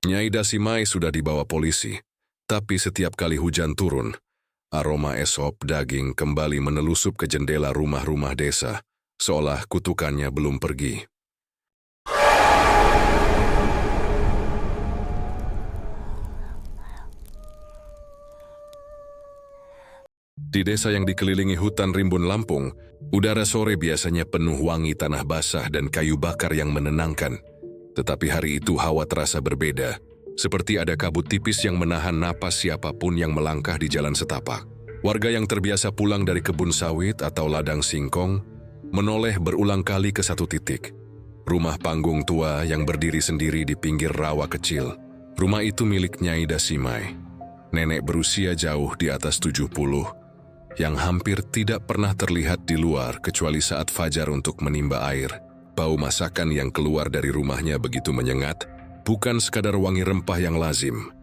Nyai Dasimai sudah dibawa polisi, tapi setiap kali hujan turun, aroma esop daging kembali menelusup ke jendela rumah-rumah desa, seolah kutukannya belum pergi. Di desa yang dikelilingi hutan rimbun Lampung, udara sore biasanya penuh wangi tanah basah dan kayu bakar yang menenangkan. Tetapi hari itu hawa terasa berbeda, seperti ada kabut tipis yang menahan napas siapapun yang melangkah di jalan setapak. Warga yang terbiasa pulang dari kebun sawit atau ladang singkong, menoleh berulang kali ke satu titik. Rumah panggung tua yang berdiri sendiri di pinggir rawa kecil. Rumah itu milik Nyai Dasimai, nenek berusia jauh di atas 70, yang hampir tidak pernah terlihat di luar kecuali saat fajar untuk menimba air. Bau masakan yang keluar dari rumahnya begitu menyengat, bukan sekadar wangi rempah yang lazim,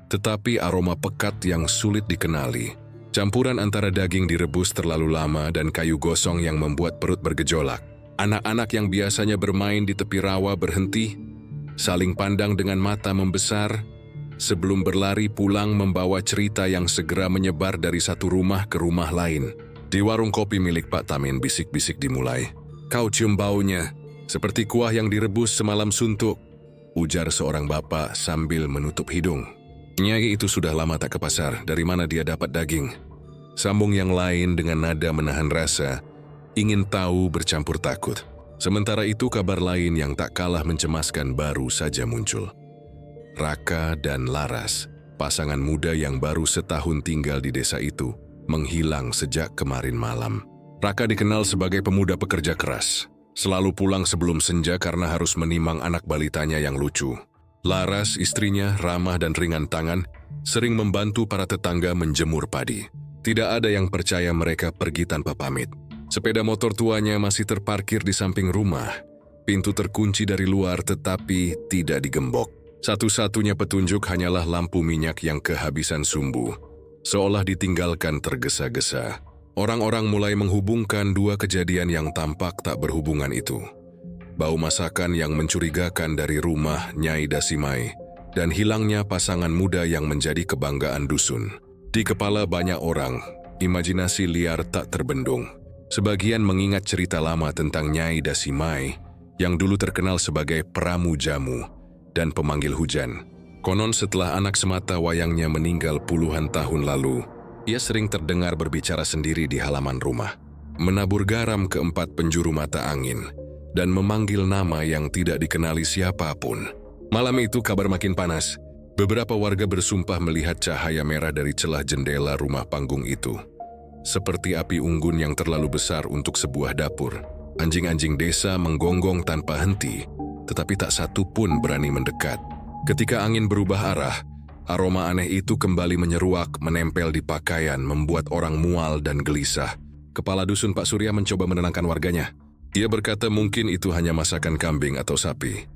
tetapi aroma pekat yang sulit dikenali. Campuran antara daging direbus terlalu lama dan kayu gosong yang membuat perut bergejolak. Anak-anak yang biasanya bermain di tepi rawa berhenti, saling pandang dengan mata membesar, sebelum berlari pulang membawa cerita yang segera menyebar dari satu rumah ke rumah lain. Di warung kopi milik Pak Tamin bisik-bisik dimulai. "Kau cium baunya, seperti kuah yang direbus semalam suntuk," ujar seorang bapak sambil menutup hidung. "Nyai itu sudah lama tak ke pasar, dari mana dia dapat daging?" Sambung yang lain dengan nada menahan rasa, ingin tahu bercampur takut. Sementara itu kabar lain yang tak kalah mencemaskan baru saja muncul. Raka dan Laras, pasangan muda yang baru setahun tinggal di desa itu, menghilang sejak kemarin malam. Raka dikenal sebagai pemuda pekerja keras, selalu pulang sebelum senja karena harus menimang anak balitanya yang lucu. Laras, istrinya, ramah dan ringan tangan, sering membantu para tetangga menjemur padi. Tidak ada yang percaya mereka pergi tanpa pamit. Sepeda motor tuanya masih terparkir di samping rumah. Pintu terkunci dari luar tetapi tidak digembok. Satu-satunya petunjuk hanyalah lampu minyak yang kehabisan sumbu, seolah ditinggalkan tergesa-gesa. Orang-orang mulai menghubungkan dua kejadian yang tampak tak berhubungan itu. Bau masakan yang mencurigakan dari rumah Nyai Dasimai, dan hilangnya pasangan muda yang menjadi kebanggaan dusun. Di kepala banyak orang, imajinasi liar tak terbendung. Sebagian mengingat cerita lama tentang Nyai Dasimai, yang dulu terkenal sebagai peramu jamu dan pemanggil hujan. Konon setelah anak semata wayangnya meninggal puluhan tahun lalu, ia sering terdengar berbicara sendiri di halaman rumah, menabur garam ke 4 penjuru mata angin, dan memanggil nama yang tidak dikenali siapapun. Malam itu kabar makin panas. Beberapa warga bersumpah melihat cahaya merah dari celah jendela rumah panggung itu. Seperti api unggun yang terlalu besar untuk sebuah dapur. Anjing-anjing desa menggonggong tanpa henti, tetapi tak satu pun berani mendekat. Ketika angin berubah arah, aroma aneh itu kembali menyeruak, menempel di pakaian, membuat orang mual dan gelisah. Kepala dusun Pak Surya mencoba menenangkan warganya. Ia berkata mungkin itu hanya masakan kambing atau sapi.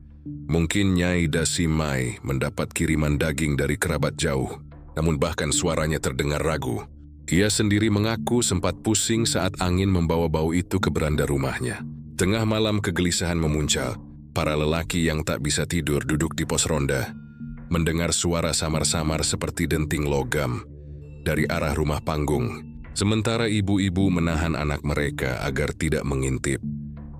Mungkin Nyai Dasimai mendapat kiriman daging dari kerabat jauh, namun bahkan suaranya terdengar ragu. Ia sendiri mengaku sempat pusing saat angin membawa bau itu ke beranda rumahnya. Tengah malam kegelisahan memuncak. Para lelaki yang tak bisa tidur duduk di pos ronda, mendengar suara samar-samar seperti denting logam dari arah rumah panggung. Sementara ibu-ibu menahan anak mereka agar tidak mengintip.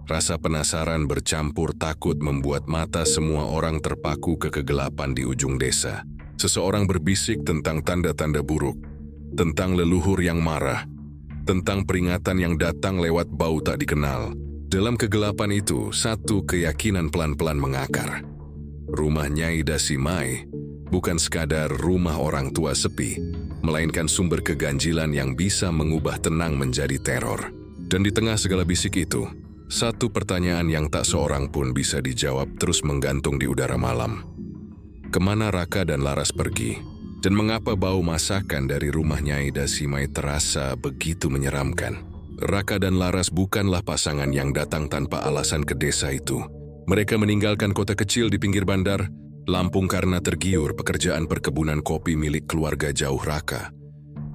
Rasa penasaran bercampur takut membuat mata semua orang terpaku ke kegelapan di ujung desa. Seseorang berbisik tentang tanda-tanda buruk, tentang leluhur yang marah, tentang peringatan yang datang lewat bau tak dikenal. Dalam kegelapan itu, satu keyakinan pelan-pelan mengakar. Rumah Nyai Dasimai bukan sekadar rumah orang tua sepi, melainkan sumber keganjilan yang bisa mengubah tenang menjadi teror. Dan di tengah segala bisik itu, satu pertanyaan yang tak seorang pun bisa dijawab terus menggantung di udara malam. Kemana Raka dan Laras pergi? Dan mengapa bau masakan dari rumah Nyai Dasimai terasa begitu menyeramkan? Raka dan Laras bukanlah pasangan yang datang tanpa alasan ke desa itu. Mereka meninggalkan kota kecil di pinggir bandar, Lampung karena tergiur pekerjaan perkebunan kopi milik keluarga jauh Raka.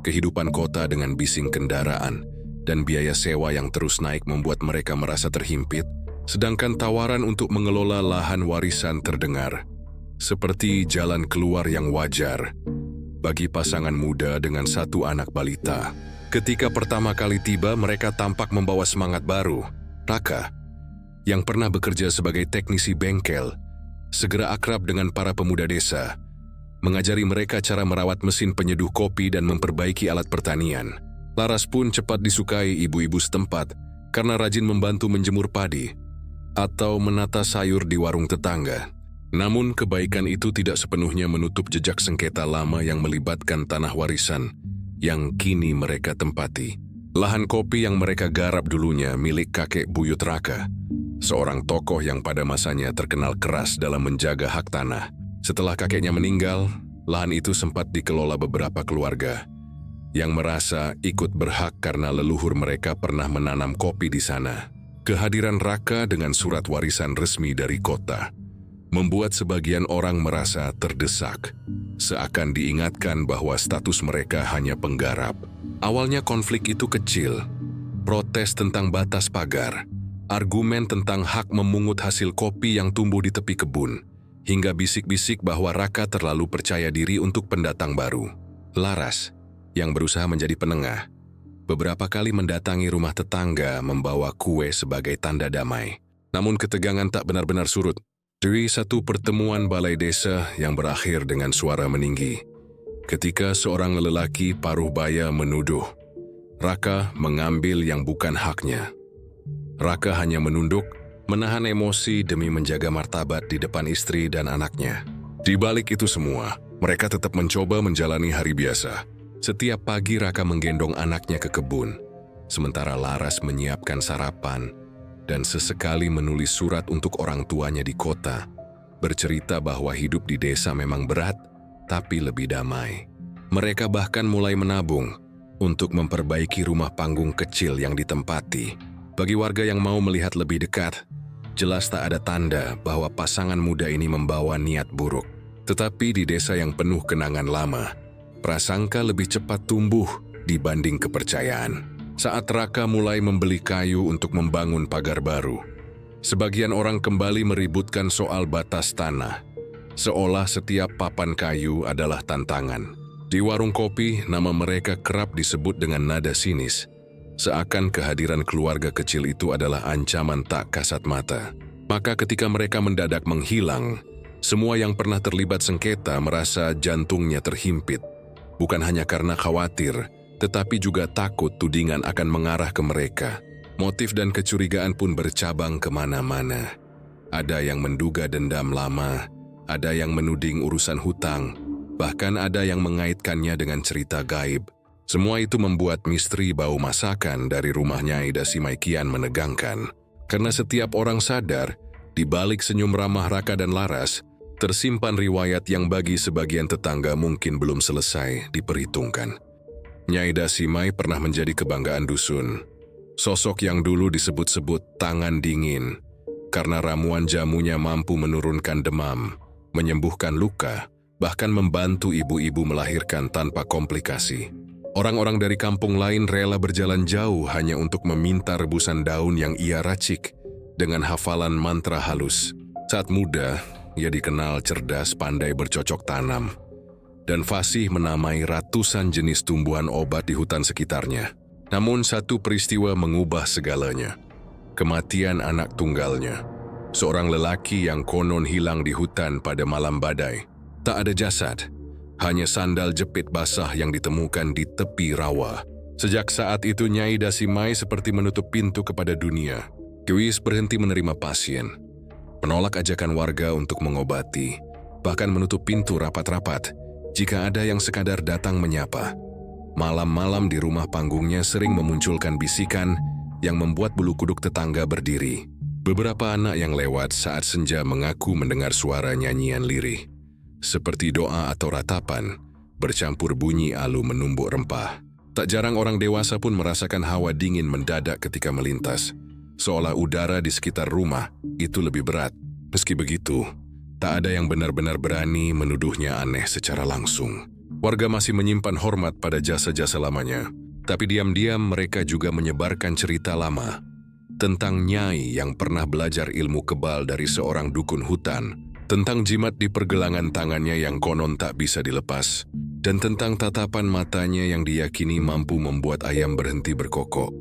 Kehidupan kota dengan bising kendaraan dan biaya sewa yang terus naik membuat mereka merasa terhimpit, sedangkan tawaran untuk mengelola lahan warisan terdengar. seperti jalan keluar yang wajar bagi pasangan muda dengan satu anak balita. Ketika pertama kali tiba, mereka tampak membawa semangat baru. Raka, yang pernah bekerja sebagai teknisi bengkel, segera akrab dengan para pemuda desa, mengajari mereka cara merawat mesin penyeduh kopi dan memperbaiki alat pertanian. Laras pun cepat disukai ibu-ibu setempat karena rajin membantu menjemur padi atau menata sayur di warung tetangga. Namun kebaikan itu tidak sepenuhnya menutup jejak sengketa lama yang melibatkan tanah warisan yang kini mereka tempati. Lahan kopi yang mereka garap dulunya milik kakek buyut Raka, seorang tokoh yang pada masanya terkenal keras dalam menjaga hak tanah. Setelah kakeknya meninggal, lahan itu sempat dikelola beberapa keluarga yang merasa ikut berhak karena leluhur mereka pernah menanam kopi di sana. Kehadiran Raka dengan surat warisan resmi dari kota membuat sebagian orang merasa terdesak, seakan diingatkan bahwa status mereka hanya penggarap. Awalnya konflik itu kecil, protes tentang batas pagar, argumen tentang hak memungut hasil kopi yang tumbuh di tepi kebun, hingga bisik-bisik bahwa Raka terlalu percaya diri untuk pendatang baru. Laras, yang berusaha menjadi penengah, beberapa kali mendatangi rumah tetangga membawa kue sebagai tanda damai. Namun ketegangan tak benar-benar surut. Dari satu pertemuan balai desa yang berakhir dengan suara meninggi, ketika seorang lelaki paruh baya menuduh Raka mengambil yang bukan haknya. Raka hanya menunduk, menahan emosi demi menjaga martabat di depan istri dan anaknya. Di balik itu semua, mereka tetap mencoba menjalani hari biasa. Setiap pagi Raka menggendong anaknya ke kebun, sementara Laras menyiapkan sarapan dan sesekali menulis surat untuk orang tuanya di kota, bercerita bahwa hidup di desa memang berat, tapi lebih damai. Mereka bahkan mulai menabung untuk memperbaiki rumah panggung kecil yang ditempati. Bagi warga yang mau melihat lebih dekat, jelas tak ada tanda bahwa pasangan muda ini membawa niat buruk. Tetapi di desa yang penuh kenangan lama, prasangka lebih cepat tumbuh dibanding kepercayaan. Saat Raka mulai membeli kayu untuk membangun pagar baru, sebagian orang kembali meributkan soal batas tanah, seolah setiap papan kayu adalah tantangan. Di warung kopi, nama mereka kerap disebut dengan nada sinis, seakan kehadiran keluarga kecil itu adalah ancaman tak kasat mata. Maka ketika mereka mendadak menghilang, semua yang pernah terlibat sengketa merasa jantungnya terhimpit. Bukan hanya karena khawatir, tetapi juga takut tudingan akan mengarah ke mereka. Motif dan kecurigaan pun bercabang kemana-mana. Ada yang menduga dendam lama, ada yang menuding urusan hutang, bahkan ada yang mengaitkannya dengan cerita gaib. Semua itu membuat misteri bau masakan dari rumahnya Aida Simai kian menegangkan. Karena setiap orang sadar, di balik senyum ramah Raka dan Laras, tersimpan riwayat yang bagi sebagian tetangga mungkin belum selesai diperhitungkan. Nyai Aida Simai pernah menjadi kebanggaan dusun. Sosok yang dulu disebut-sebut tangan dingin, karena ramuan jamunya mampu menurunkan demam, menyembuhkan luka, bahkan membantu ibu-ibu melahirkan tanpa komplikasi. Orang-orang dari kampung lain rela berjalan jauh hanya untuk meminta rebusan daun yang ia racik dengan hafalan mantra halus. Saat muda, ia dikenal cerdas, pandai bercocok tanam, dan fasih menamai ratusan jenis tumbuhan obat di hutan sekitarnya. Namun satu peristiwa mengubah segalanya. Kematian anak tunggalnya. Seorang lelaki yang konon hilang di hutan pada malam badai. Tak ada jasad, hanya sandal jepit basah yang ditemukan di tepi rawa. Sejak saat itu Nyai Aida Simai seperti menutup pintu kepada dunia. Kiwis berhenti menerima pasien, menolak ajakan warga untuk mengobati, bahkan menutup pintu rapat-rapat jika ada yang sekadar datang menyapa. Malam-malam di rumah panggungnya sering memunculkan bisikan yang membuat bulu kuduk tetangga berdiri. Beberapa anak yang lewat saat senja mengaku mendengar suara nyanyian lirih, seperti doa atau ratapan, bercampur bunyi alu menumbuk rempah. Tak jarang orang dewasa pun merasakan hawa dingin mendadak ketika melintas, seolah udara di sekitar rumah itu lebih berat. Meski begitu, tak ada yang benar-benar berani menuduhnya aneh secara langsung. Warga masih menyimpan hormat pada jasa-jasa lamanya, tapi diam-diam mereka juga menyebarkan cerita lama tentang Nyai yang pernah belajar ilmu kebal dari seorang dukun hutan tentang jimat di pergelangan tangannya yang konon tak bisa dilepas, dan tentang tatapan matanya yang diyakini mampu membuat ayam berhenti berkokok.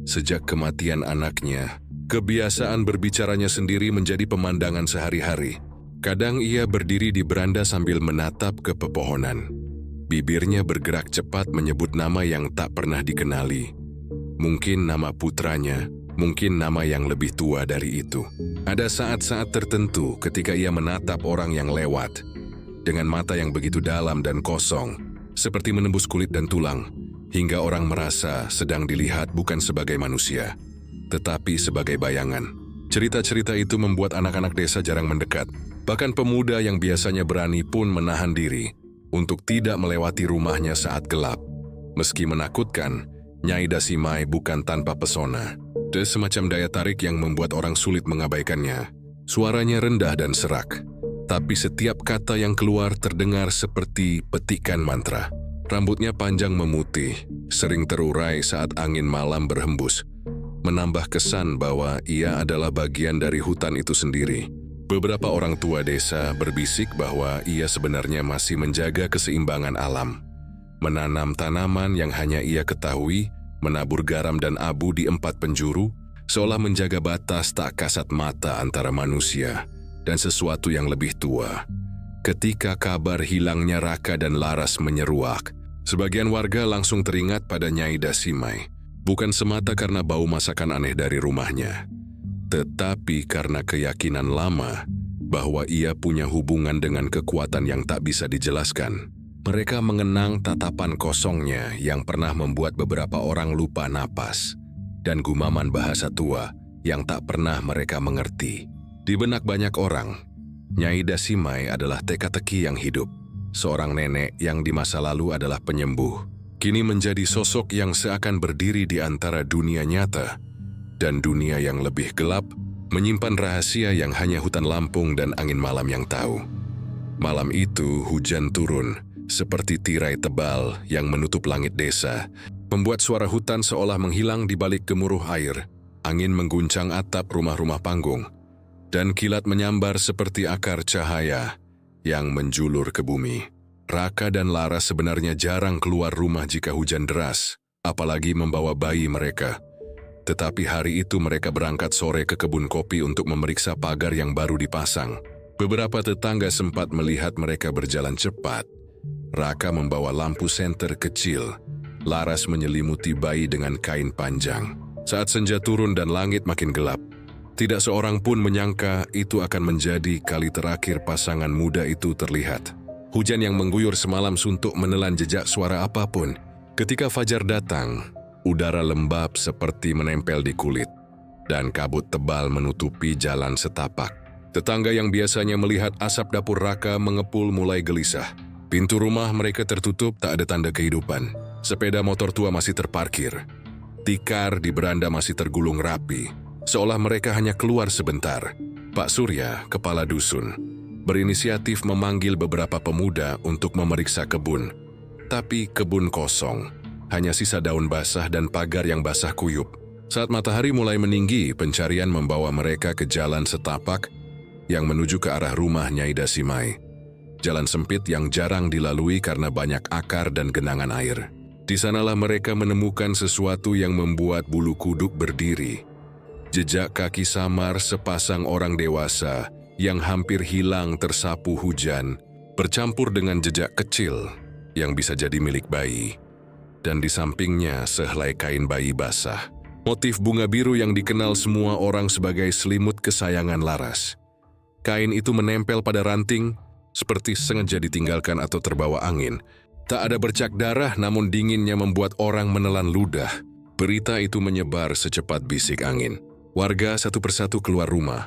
Sejak kematian anaknya, kebiasaan berbicaranya sendiri menjadi pemandangan sehari-hari. Kadang ia berdiri di beranda sambil menatap ke pepohonan. Bibirnya bergerak cepat menyebut nama yang tak pernah dikenali. Mungkin nama putranya, mungkin nama yang lebih tua dari itu. Ada saat-saat tertentu ketika ia menatap orang yang lewat, dengan mata yang begitu dalam dan kosong, seperti menembus kulit dan tulang, hingga orang merasa sedang dilihat bukan sebagai manusia, tetapi sebagai bayangan. Cerita-cerita itu membuat anak-anak desa jarang mendekat. Bahkan pemuda yang biasanya berani pun menahan diri untuk tidak melewati rumahnya saat gelap. Meski menakutkan, Nyai Dasimai bukan tanpa pesona. Ada semacam daya tarik yang membuat orang sulit mengabaikannya. Suaranya rendah dan serak, tapi setiap kata yang keluar terdengar seperti petikan mantra. Rambutnya panjang memutih, sering terurai saat angin malam berhembus, menambah kesan bahwa ia adalah bagian dari hutan itu sendiri. Beberapa orang tua desa berbisik bahwa ia sebenarnya masih menjaga keseimbangan alam, menanam tanaman yang hanya ia ketahui, menabur garam dan abu di 4 penjuru, seolah menjaga batas tak kasat mata antara manusia dan sesuatu yang lebih tua. Ketika kabar hilangnya Raka dan Laras menyeruak, sebagian warga langsung teringat pada Nyai Dasimai, bukan semata karena bau masakan aneh dari rumahnya, tetapi karena keyakinan lama bahwa ia punya hubungan dengan kekuatan yang tak bisa dijelaskan. Mereka mengenang tatapan kosongnya yang pernah membuat beberapa orang lupa napas, dan gumaman bahasa tua yang tak pernah mereka mengerti. Di benak banyak orang, Nyai Dasimai adalah teka-teki yang hidup. Seorang nenek yang di masa lalu adalah penyembuh, kini menjadi sosok yang seakan berdiri di antara dunia nyata dan dunia yang lebih gelap, menyimpan rahasia yang hanya hutan Lampung dan angin malam yang tahu. Malam itu hujan turun, seperti tirai tebal yang menutup langit desa, membuat suara hutan seolah menghilang di balik gemuruh air. Angin mengguncang atap rumah-rumah panggung, dan kilat menyambar seperti akar cahaya yang menjulur ke bumi. Raka dan Laras sebenarnya jarang keluar rumah jika hujan deras, apalagi membawa bayi mereka. Tetapi hari itu mereka berangkat sore ke kebun kopi untuk memeriksa pagar yang baru dipasang. Beberapa tetangga sempat melihat mereka berjalan cepat. Raka membawa lampu senter kecil, Laras menyelimuti bayi dengan kain panjang. Saat senja turun dan langit makin gelap, tidak seorang pun menyangka itu akan menjadi kali terakhir pasangan muda itu terlihat. Hujan yang mengguyur semalam suntuk menelan jejak suara apapun. Ketika fajar datang, udara lembab seperti menempel di kulit, dan kabut tebal menutupi jalan setapak. Tetangga yang biasanya melihat asap dapur Raka mengepul mulai gelisah. Pintu rumah mereka tertutup, tak ada tanda kehidupan. Sepeda motor tua masih terparkir. Tikar di beranda masih tergulung rapi, seolah mereka hanya keluar sebentar. Pak Surya, kepala dusun, berinisiatif memanggil beberapa pemuda untuk memeriksa kebun. Tapi kebun kosong. Hanya sisa daun basah dan pagar yang basah kuyup. Saat matahari mulai meninggi, pencarian membawa mereka ke jalan setapak yang menuju ke arah rumah Nyai Dasimai. Jalan sempit yang jarang dilalui karena banyak akar dan genangan air. Di sanalah mereka menemukan sesuatu yang membuat bulu kuduk berdiri. Jejak kaki samar sepasang orang dewasa yang hampir hilang tersapu hujan, bercampur dengan jejak kecil yang bisa jadi milik bayi. Dan di sampingnya sehelai kain bayi basah. Motif bunga biru yang dikenal semua orang sebagai selimut kesayangan Laras. Kain itu menempel pada ranting, seperti sengaja ditinggalkan atau terbawa angin. Tak ada bercak darah, namun dinginnya membuat orang menelan ludah. Berita itu menyebar secepat bisik angin. Warga satu persatu keluar rumah,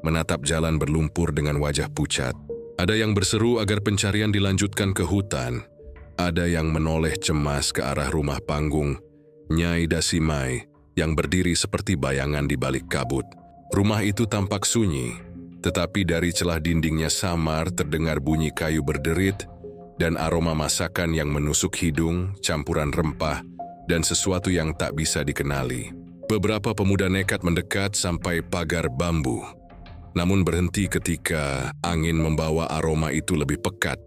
menatap jalan berlumpur dengan wajah pucat. Ada yang berseru agar pencarian dilanjutkan ke hutan. Ada yang menoleh cemas ke arah rumah panggung Nyai Dasimai yang berdiri seperti bayangan di balik kabut. Rumah itu tampak sunyi, tetapi dari celah dindingnya samar terdengar bunyi kayu berderit dan aroma masakan yang menusuk hidung, campuran rempah, dan sesuatu yang tak bisa dikenali. Beberapa pemuda nekat mendekat sampai pagar bambu. namun berhenti ketika angin membawa aroma itu lebih pekat,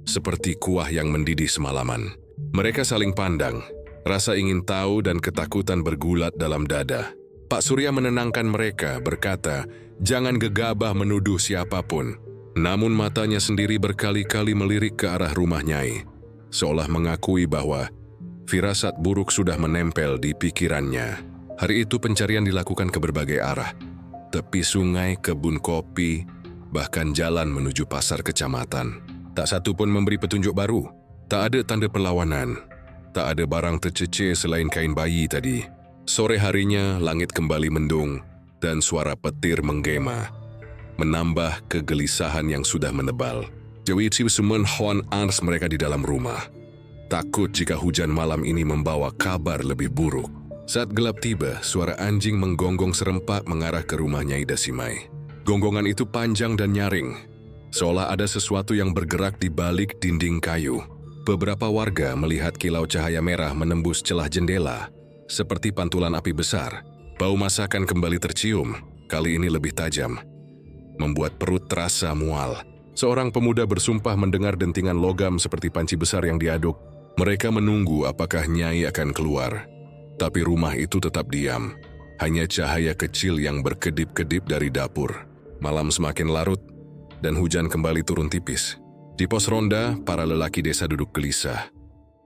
seperti kuah yang mendidih semalaman. Mereka saling pandang, rasa ingin tahu dan ketakutan bergulat dalam dada. Pak Surya menenangkan mereka, berkata, "Jangan gegabah menuduh siapapun." Namun matanya sendiri berkali-kali melirik ke arah rumah Nyai, seolah mengakui bahwa firasat buruk sudah menempel di pikirannya. Hari itu pencarian dilakukan ke berbagai arah. Tepi sungai, kebun kopi, bahkan jalan menuju pasar kecamatan. Tak satu pun memberi petunjuk baru. Tak ada tanda perlawanan. Tak ada barang terceceh selain kain bayi tadi. Sore harinya, langit kembali mendung dan suara petir menggema, menambah kegelisahan yang sudah menebal. Dewi Cibusumun Hon Ars mereka di dalam rumah. Takut jika hujan malam ini membawa kabar lebih buruk. Saat gelap tiba, suara anjing menggonggong serempak mengarah ke rumah Nyai Dasimai. Gonggongan itu panjang dan nyaring, seolah ada sesuatu yang bergerak di balik dinding kayu. Beberapa warga melihat kilau cahaya merah menembus celah jendela, seperti pantulan api besar. Bau masakan kembali tercium, kali ini lebih tajam, membuat perut terasa mual. Seorang pemuda bersumpah mendengar dentingan logam seperti panci besar yang diaduk. Mereka menunggu apakah Nyai akan keluar. Tapi rumah itu tetap diam. Hanya cahaya kecil yang berkedip-kedip dari dapur. Malam semakin larut, dan hujan kembali turun tipis. Di pos ronda, para lelaki desa duduk gelisah.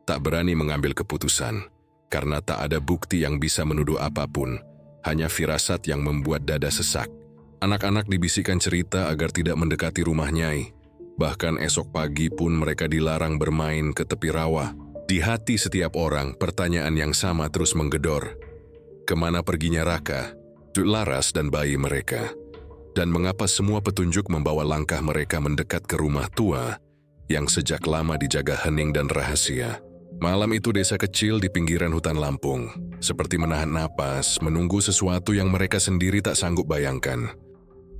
Tak berani mengambil keputusan, karena tak ada bukti yang bisa menuduh apapun. Hanya firasat yang membuat dada sesak. Anak-anak dibisikkan cerita agar tidak mendekati rumah Nyai. Bahkan esok pagi pun mereka dilarang bermain ke tepi rawa. Di hati setiap orang, pertanyaan yang sama terus menggedor. Kemana perginya Raka, Dut Laras dan bayi mereka? Dan mengapa semua petunjuk membawa langkah mereka mendekat ke rumah tua yang sejak lama dijaga hening dan rahasia? Malam itu desa kecil di pinggiran hutan Lampung, seperti menahan napas, menunggu sesuatu yang mereka sendiri tak sanggup bayangkan.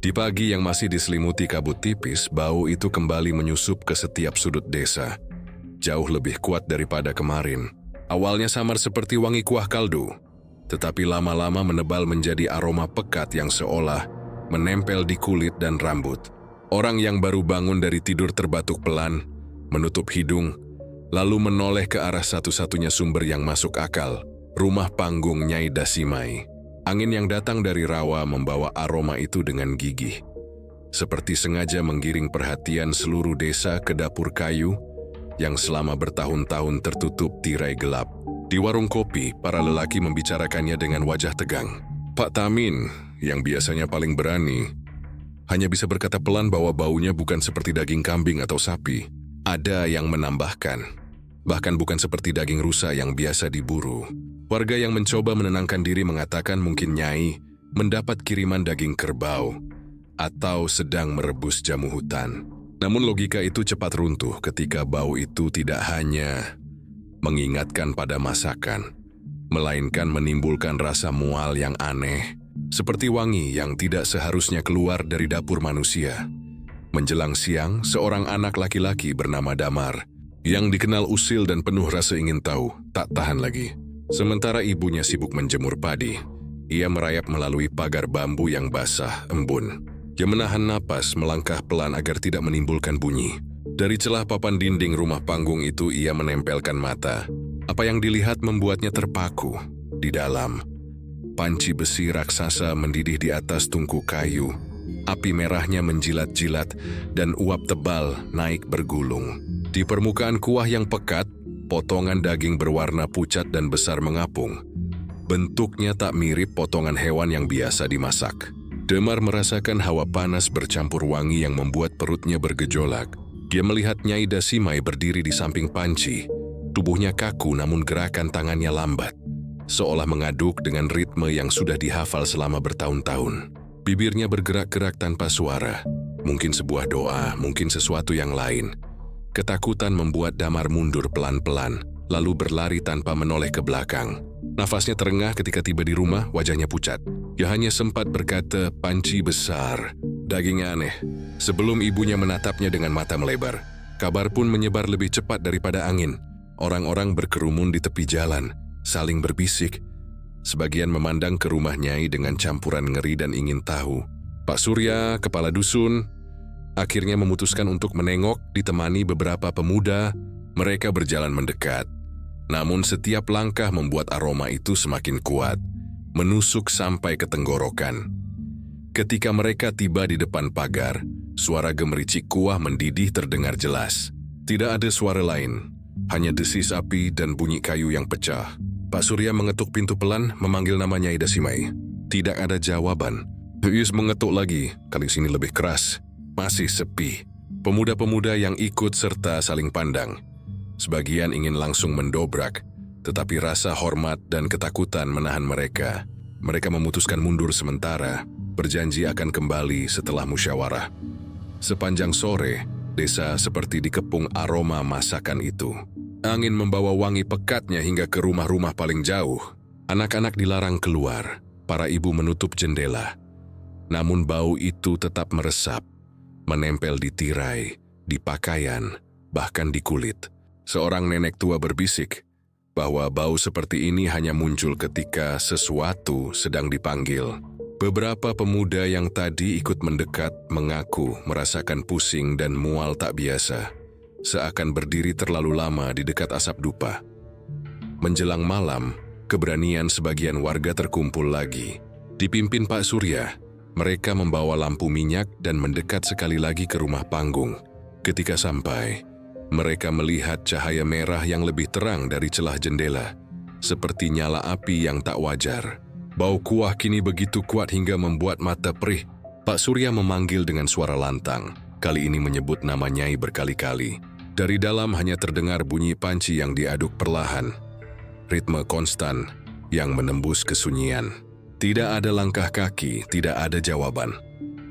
Di pagi yang masih diselimuti kabut tipis, bau itu kembali menyusup ke setiap sudut desa. Jauh lebih kuat daripada kemarin. Awalnya samar seperti wangi kuah kaldu, tetapi lama-lama menebal menjadi aroma pekat yang seolah menempel di kulit dan rambut. Orang yang baru bangun dari tidur terbatuk pelan, menutup hidung, lalu menoleh ke arah satu-satunya sumber yang masuk akal, rumah panggung Nyai Dasimai. Angin yang datang dari rawa membawa aroma itu dengan gigih, seperti sengaja menggiring perhatian seluruh desa ke dapur kayu yang selama bertahun-tahun tertutup tirai gelap. Di warung kopi, para lelaki membicarakannya dengan wajah tegang. Pak Tamin, yang biasanya paling berani, hanya bisa berkata pelan bahwa baunya bukan seperti daging kambing atau sapi. Ada yang menambahkan, bahkan bukan seperti daging rusa yang biasa diburu. Warga yang mencoba menenangkan diri mengatakan mungkin Nyai mendapat kiriman daging kerbau atau sedang merebus jamu hutan. Namun logika itu cepat runtuh ketika bau itu tidak hanya mengingatkan pada masakan, melainkan menimbulkan rasa mual yang aneh, seperti wangi yang tidak seharusnya keluar dari dapur manusia. Menjelang siang, seorang anak laki-laki bernama Damar, yang dikenal usil dan penuh rasa ingin tahu, tak tahan lagi. Sementara ibunya sibuk menjemur padi, ia merayap melalui pagar bambu yang basah, embun. Dia menahan napas, melangkah pelan agar tidak menimbulkan bunyi. Dari celah papan dinding rumah panggung itu ia menempelkan mata. Apa yang dilihat membuatnya terpaku. Di dalam, panci besi raksasa mendidih di atas tungku kayu. Api merahnya menjilat-jilat dan uap tebal naik bergulung. Di permukaan kuah yang pekat, potongan daging berwarna pucat dan besar mengapung. Bentuknya tak mirip potongan hewan yang biasa dimasak. Damar merasakan hawa panas bercampur wangi yang membuat perutnya bergejolak. Dia melihat Nyai Dasimai berdiri di samping panci. Tubuhnya kaku namun gerakan tangannya lambat, seolah mengaduk dengan ritme yang sudah dihafal selama bertahun-tahun. Bibirnya bergerak-gerak tanpa suara. Mungkin sebuah doa, mungkin sesuatu yang lain. Ketakutan membuat Damar mundur pelan-pelan, lalu berlari tanpa menoleh ke belakang. Nafasnya terengah ketika tiba di rumah, wajahnya pucat. Dia hanya sempat berkata, "Panci besar, dagingnya aneh." Sebelum ibunya menatapnya dengan mata melebar, kabar pun menyebar lebih cepat daripada angin. Orang-orang berkerumun di tepi jalan, saling berbisik. Sebagian memandang ke rumah Nyai dengan campuran ngeri dan ingin tahu. Pak Surya, kepala dusun, akhirnya memutuskan untuk menengok ditemani beberapa pemuda. Mereka berjalan mendekat. Namun setiap langkah membuat aroma itu semakin kuat, menusuk sampai ke tenggorokan. Ketika mereka tiba di depan pagar, suara gemericik kuah mendidih terdengar jelas. Tidak ada suara lain, hanya desis api dan bunyi kayu yang pecah. Pak Surya mengetuk pintu pelan, memanggil nama Nyai Dasimai. Tidak ada jawaban. Yus mengetuk lagi, kali sini lebih keras. Masih sepi. Pemuda-pemuda yang ikut serta saling pandang. Sebagian ingin langsung mendobrak, tetapi rasa hormat dan ketakutan menahan mereka. Mereka memutuskan mundur sementara, berjanji akan kembali setelah musyawarah. Sepanjang sore, desa seperti dikepung aroma masakan itu. Angin membawa wangi pekatnya hingga ke rumah-rumah paling jauh. Anak-anak dilarang keluar, para ibu menutup jendela. Namun bau itu tetap meresap, menempel di tirai, di pakaian, bahkan di kulit. Seorang nenek tua berbisik bahwa bau seperti ini hanya muncul ketika sesuatu sedang dipanggil. Beberapa pemuda yang tadi ikut mendekat mengaku merasakan pusing dan mual tak biasa, seakan berdiri terlalu lama di dekat asap dupa. Menjelang malam, keberanian sebagian warga terkumpul lagi. Dipimpin Pak Surya, mereka membawa lampu minyak dan mendekat sekali lagi ke rumah panggung. Ketika sampai, mereka melihat cahaya merah yang lebih terang dari celah jendela, seperti nyala api yang tak wajar. Bau kuah kini begitu kuat hingga membuat mata perih. Pak Surya memanggil dengan suara lantang, kali ini menyebut nama Nyai berkali-kali. Dari dalam hanya terdengar bunyi panci yang diaduk perlahan, ritme konstan yang menembus kesunyian. Tidak ada langkah kaki, tidak ada jawaban.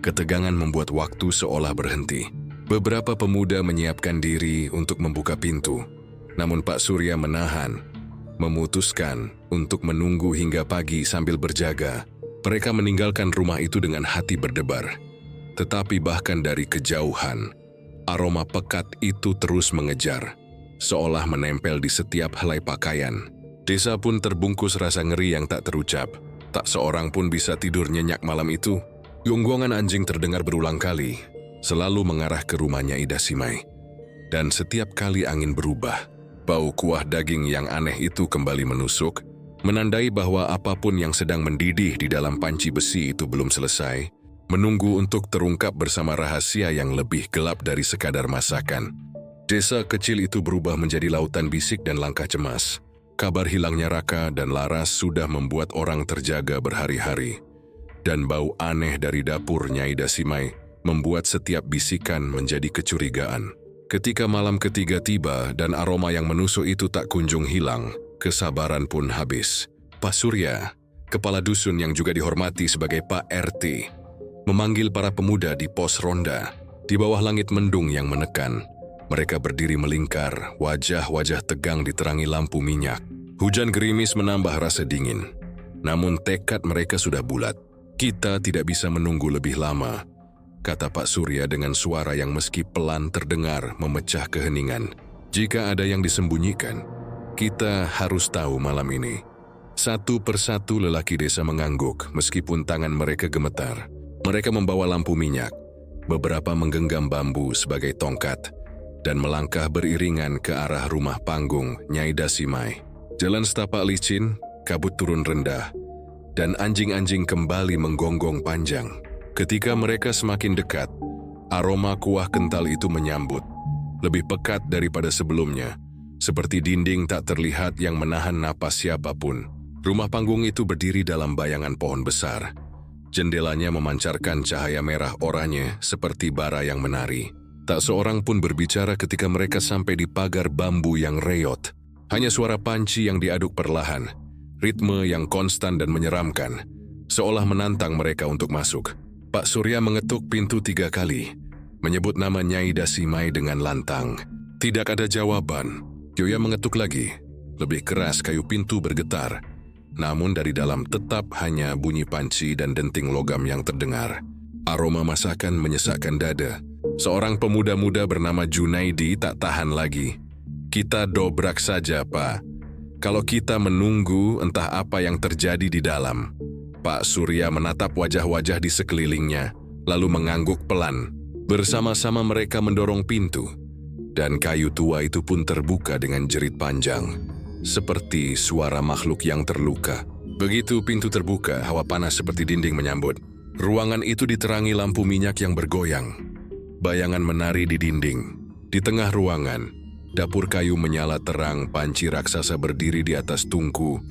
Ketegangan membuat waktu seolah berhenti. Beberapa pemuda menyiapkan diri untuk membuka pintu, namun Pak Surya menahan, memutuskan untuk menunggu hingga pagi sambil berjaga. Mereka meninggalkan rumah itu dengan hati berdebar. Tetapi bahkan dari kejauhan, aroma pekat itu terus mengejar, seolah menempel di setiap helai pakaian. Desa pun terbungkus rasa ngeri yang tak terucap. Tak seorang pun bisa tidur nyenyak malam itu. Gonggongan anjing terdengar berulang kali, selalu mengarah ke rumahnya Ida Simai. Dan setiap kali angin berubah, bau kuah daging yang aneh itu kembali menusuk, menandai bahwa apapun yang sedang mendidih di dalam panci besi itu belum selesai, menunggu untuk terungkap bersama rahasia yang lebih gelap dari sekadar masakan. Desa kecil itu berubah menjadi lautan bisik dan langkah cemas. Kabar hilangnya Raka dan Laras sudah membuat orang terjaga berhari-hari. Dan bau aneh dari dapur Nyai Dasimai membuat setiap bisikan menjadi kecurigaan. Ketika malam ketiga tiba dan aroma yang menusuk itu tak kunjung hilang, kesabaran pun habis. Pak Surya, kepala dusun yang juga dihormati sebagai Pak RT, memanggil para pemuda di pos ronda. Di bawah langit mendung yang menekan, mereka berdiri melingkar, wajah-wajah tegang diterangi lampu minyak. Hujan gerimis menambah rasa dingin. Namun tekad mereka sudah bulat. Kita tidak bisa menunggu lebih lama, kata Pak Surya dengan suara yang meski pelan terdengar memecah keheningan. Jika ada yang disembunyikan, kita harus tahu malam ini. Satu persatu lelaki desa mengangguk meskipun tangan mereka gemetar. Mereka membawa lampu minyak, beberapa menggenggam bambu sebagai tongkat, dan melangkah beriringan ke arah rumah panggung Nyai Dasimai. Jalan setapak licin, kabut turun rendah, dan anjing-anjing kembali menggonggong panjang. Ketika mereka semakin dekat, aroma kuah kental itu menyambut, lebih pekat daripada sebelumnya, seperti dinding tak terlihat yang menahan napas siapapun. Rumah panggung itu berdiri dalam bayangan pohon besar. Jendelanya memancarkan cahaya merah oranye seperti bara yang menari. Tak seorang pun berbicara ketika mereka sampai di pagar bambu yang reot. Hanya suara panci yang diaduk perlahan, ritme yang konstan dan menyeramkan, seolah menantang mereka untuk masuk. Pak Surya mengetuk pintu 3 kali, menyebut nama Nyai Dasimai dengan lantang. Tidak ada jawaban. Yoya mengetuk lagi. Lebih keras kayu pintu bergetar. Namun dari dalam tetap hanya bunyi panci dan denting logam yang terdengar. Aroma masakan menyesakkan dada. Seorang pemuda-muda bernama Junaidi tak tahan lagi. Kita dobrak saja, Pak. Kalau kita menunggu, entah apa yang terjadi di dalam. Pak Surya menatap wajah-wajah di sekelilingnya. lalu mengangguk pelan. Bersama-sama mereka mendorong pintu, dan kayu tua itu pun terbuka dengan jerit panjang, seperti suara makhluk yang terluka. Begitu pintu terbuka, hawa panas seperti dinding menyambut. Ruangan itu diterangi lampu minyak yang bergoyang. Bayangan menari di dinding. Di tengah ruangan, dapur kayu menyala terang, panci raksasa berdiri di atas tungku.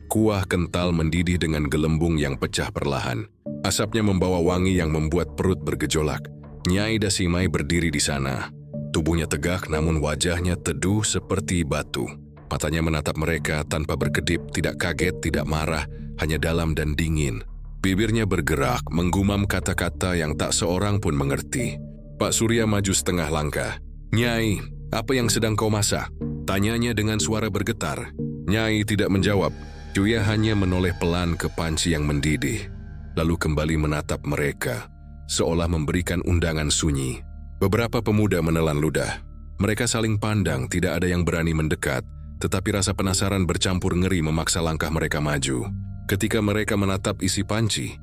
Kuah kental mendidih dengan gelembung yang pecah perlahan. Asapnya membawa wangi yang membuat perut bergejolak. Nyai Dasimai berdiri di sana. Tubuhnya tegak namun wajahnya teduh seperti batu. Matanya menatap mereka tanpa berkedip, tidak kaget, tidak marah, hanya dalam dan dingin. Bibirnya bergerak, menggumam kata-kata yang tak seorang pun mengerti. Pak Surya maju setengah langkah. "Nyai, apa yang sedang kau masak?" Tanyanya dengan suara bergetar. Nyai tidak menjawab. Dia hanya menoleh pelan ke panci yang mendidih, lalu kembali menatap mereka, seolah memberikan undangan sunyi. Beberapa pemuda menelan ludah. Mereka saling pandang, tidak ada yang berani mendekat, tetapi rasa penasaran bercampur ngeri memaksa langkah mereka maju. Ketika mereka menatap isi panci,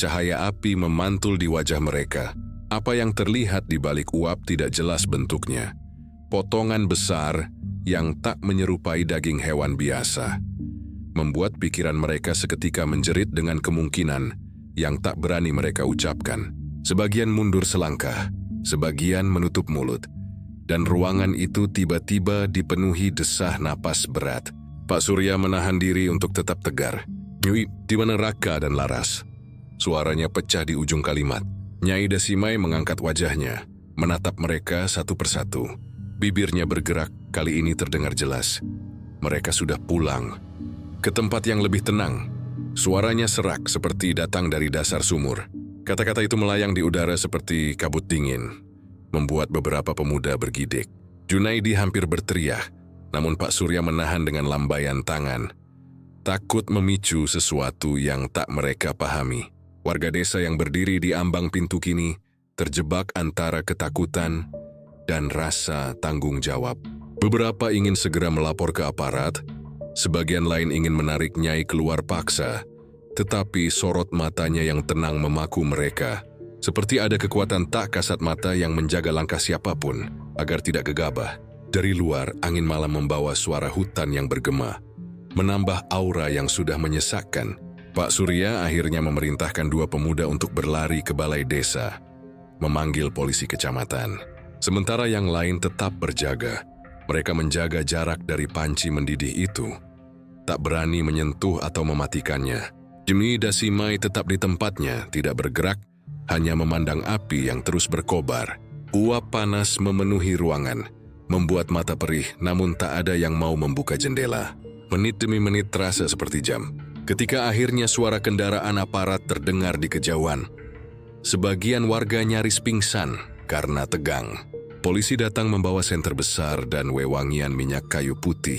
cahaya api memantul di wajah mereka. Apa yang terlihat di balik uap tidak jelas bentuknya. Potongan besar yang tak menyerupai daging hewan biasa. Membuat pikiran mereka seketika menjerit dengan kemungkinan yang tak berani mereka ucapkan. Sebagian mundur selangkah, sebagian menutup mulut, dan ruangan itu tiba-tiba dipenuhi desah napas berat. Pak Surya menahan diri untuk tetap tegar. "Nyui, di mana Raka dan Laras?" Suaranya pecah di ujung kalimat. Nyai Dasimai mengangkat wajahnya, menatap mereka satu persatu. Bibirnya bergerak, kali ini terdengar jelas. Mereka sudah pulang ke tempat yang lebih tenang. Suaranya serak seperti datang dari dasar sumur. Kata-kata itu melayang di udara seperti kabut dingin, membuat beberapa pemuda bergidik. Junaidi hampir berteriak, namun Pak Surya menahan dengan lambaian tangan. Takut memicu sesuatu yang tak mereka pahami. Warga desa yang berdiri di ambang pintu kini terjebak antara ketakutan dan rasa tanggung jawab. Beberapa ingin segera melapor ke aparat, sebagian lain ingin menarik Nyai keluar paksa, tetapi sorot matanya yang tenang memaku mereka. Seperti ada kekuatan tak kasat mata yang menjaga langkah siapapun agar tidak gegabah. Dari luar, angin malam membawa suara hutan yang bergema, menambah aura yang sudah menyesakkan. Pak Surya akhirnya memerintahkan dua pemuda untuk berlari ke balai desa, memanggil polisi kecamatan. Sementara yang lain tetap berjaga. Mereka menjaga jarak dari panci mendidih itu, tak berani menyentuh atau mematikannya. Nyai Dasimai tetap di tempatnya, tidak bergerak, hanya memandang api yang terus berkobar. Uap panas memenuhi ruangan, membuat mata perih, namun tak ada yang mau membuka jendela. Menit demi menit terasa seperti jam. Ketika akhirnya suara kendaraan aparat terdengar di kejauhan, sebagian warga nyaris pingsan karena tegang. Polisi datang membawa senter besar dan wewangian minyak kayu putih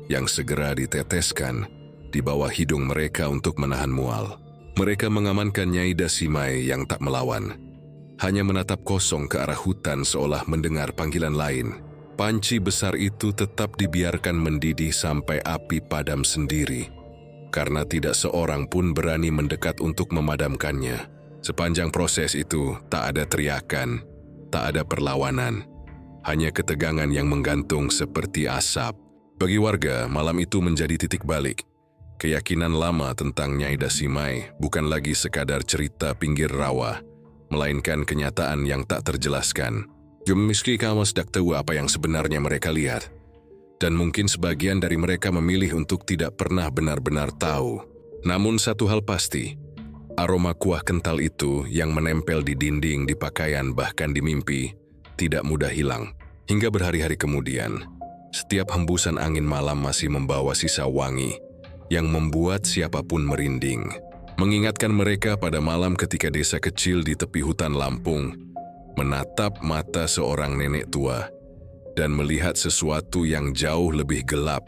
yang segera diteteskan di bawah hidung mereka untuk menahan mual. Mereka mengamankan Nyai Dasimai yang tak melawan, hanya menatap kosong ke arah hutan seolah mendengar panggilan lain. Panci besar itu tetap dibiarkan mendidih sampai api padam sendiri, karena tidak seorang pun berani mendekat untuk memadamkannya. Sepanjang proses itu, tak ada teriakan, tak ada perlawanan, hanya ketegangan yang menggantung seperti asap. Bagi warga, malam itu menjadi titik balik. Keyakinan lama tentang Nyai Dasimai bukan lagi sekadar cerita pinggir rawa, melainkan kenyataan yang tak terjelaskan. Meski kamu sedang tahu apa yang sebenarnya mereka lihat, dan mungkin sebagian dari mereka memilih untuk tidak pernah benar-benar tahu. Namun satu hal pasti, aroma kuah kental itu yang menempel di dinding, di pakaian, bahkan di mimpi, tidak mudah hilang. Hingga berhari-hari kemudian, setiap hembusan angin malam masih membawa sisa wangi yang membuat siapapun merinding. Mengingatkan mereka pada malam ketika desa kecil di tepi hutan Lampung menatap mata seorang nenek tua dan melihat sesuatu yang jauh lebih gelap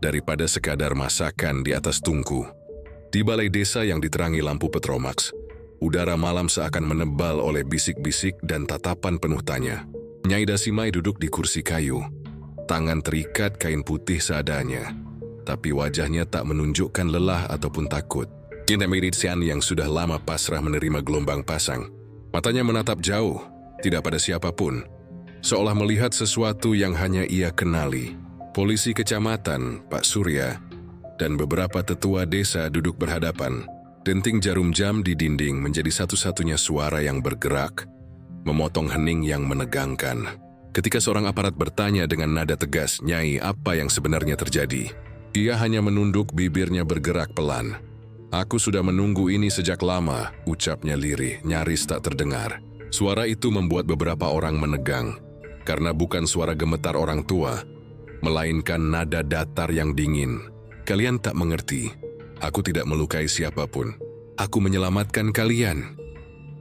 daripada sekadar masakan di atas tungku. Di balai desa yang diterangi lampu petromax, udara malam seakan menebal oleh bisik-bisik dan tatapan penuh tanya. Nyai Dasimai duduk di kursi kayu, tangan terikat kain putih seadanya, tapi wajahnya tak menunjukkan lelah ataupun takut. Cinta Medician yang sudah lama pasrah menerima gelombang pasang, Matanya menatap jauh, tidak pada siapapun, seolah melihat sesuatu yang hanya ia kenali. Polisi kecamatan, Pak Surya, dan beberapa tetua desa duduk berhadapan. Denting jarum jam di dinding menjadi satu-satunya suara yang bergerak, memotong hening yang menegangkan. Ketika seorang aparat bertanya dengan nada tegas, "Nyai, apa yang sebenarnya terjadi?" Ia hanya menunduk, bibirnya bergerak pelan. "Aku sudah menunggu ini sejak lama," ucapnya lirih, nyaris tak terdengar. Suara itu membuat beberapa orang menegang, karena bukan suara gemetar orang tua, melainkan nada datar yang dingin. "Kalian tak mengerti. Aku tidak melukai siapapun. Aku menyelamatkan kalian."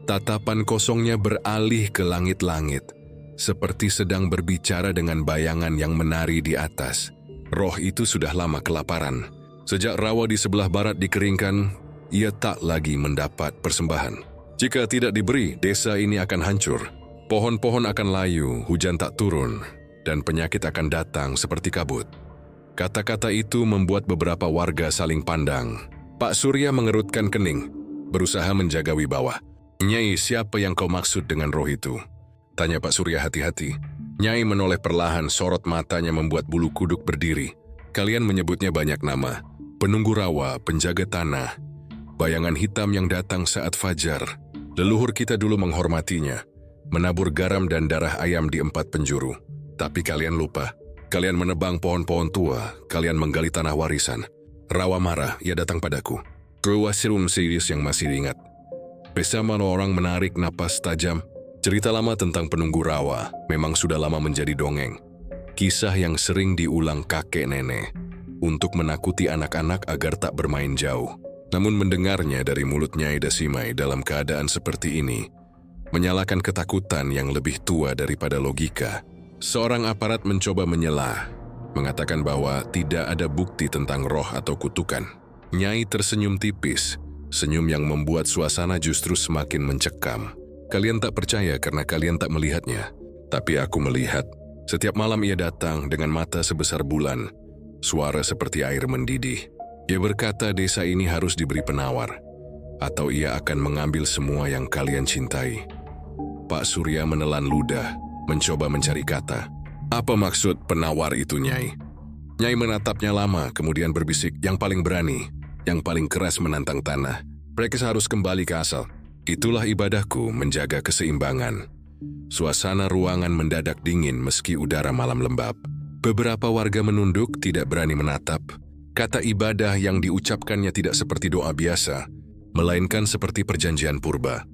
Tatapan kosongnya beralih ke langit-langit, seperti sedang berbicara dengan bayangan yang menari di atas. Roh itu sudah lama kelaparan. Sejak rawa di sebelah barat dikeringkan, ia tak lagi mendapat persembahan. Jika tidak diberi, desa ini akan hancur. Pohon-pohon akan layu, hujan tak turun, dan penyakit akan datang seperti kabut. Kata-kata itu membuat beberapa warga saling pandang. Pak Surya mengerutkan kening, berusaha menjaga wibawa. "Nyai, siapa yang kau maksud dengan roh itu?" tanya Pak Surya hati-hati. Nyai menoleh perlahan, sorot matanya membuat bulu kuduk berdiri. "Kalian menyebutnya banyak nama. Penunggu rawa, penjaga tanah, bayangan hitam yang datang saat fajar. Leluhur kita dulu menghormatinya, menabur garam dan darah ayam di 4 penjuru. Tapi kalian lupa. Kalian menebang pohon-pohon tua, kalian menggali tanah warisan. Rawa marah, ia datang padaku." Ruwasirum serius yang masih diingat. Bersama orang menarik napas tajam. Cerita lama tentang penunggu rawa memang sudah lama menjadi dongeng. Kisah yang sering diulang kakek nenek untuk menakuti anak-anak agar tak bermain jauh. Namun mendengarnya dari mulut Nyai Dasimai dalam keadaan seperti ini, menyalakan ketakutan yang lebih tua daripada logika. Seorang aparat mencoba menyelah, mengatakan bahwa tidak ada bukti tentang roh atau kutukan. Nyai tersenyum tipis, senyum yang membuat suasana justru semakin mencekam. "Kalian tak percaya karena kalian tak melihatnya. Tapi aku melihat. Setiap malam ia datang dengan mata sebesar bulan, suara seperti air mendidih. Ia berkata desa ini harus diberi penawar, atau ia akan mengambil semua yang kalian cintai." Pak Surya menelan ludah, mencoba mencari kata. "Apa maksud penawar itu, Nyai?" Nyai menatapnya lama, kemudian berbisik, "Yang paling berani, yang paling keras menantang tanah. Mereka harus kembali ke asal. Itulah ibadahku, menjaga keseimbangan." Suasana ruangan mendadak dingin meski udara malam lembab. Beberapa warga menunduk, tidak berani menatap. Kata ibadah yang diucapkannya tidak seperti doa biasa, melainkan seperti perjanjian purba.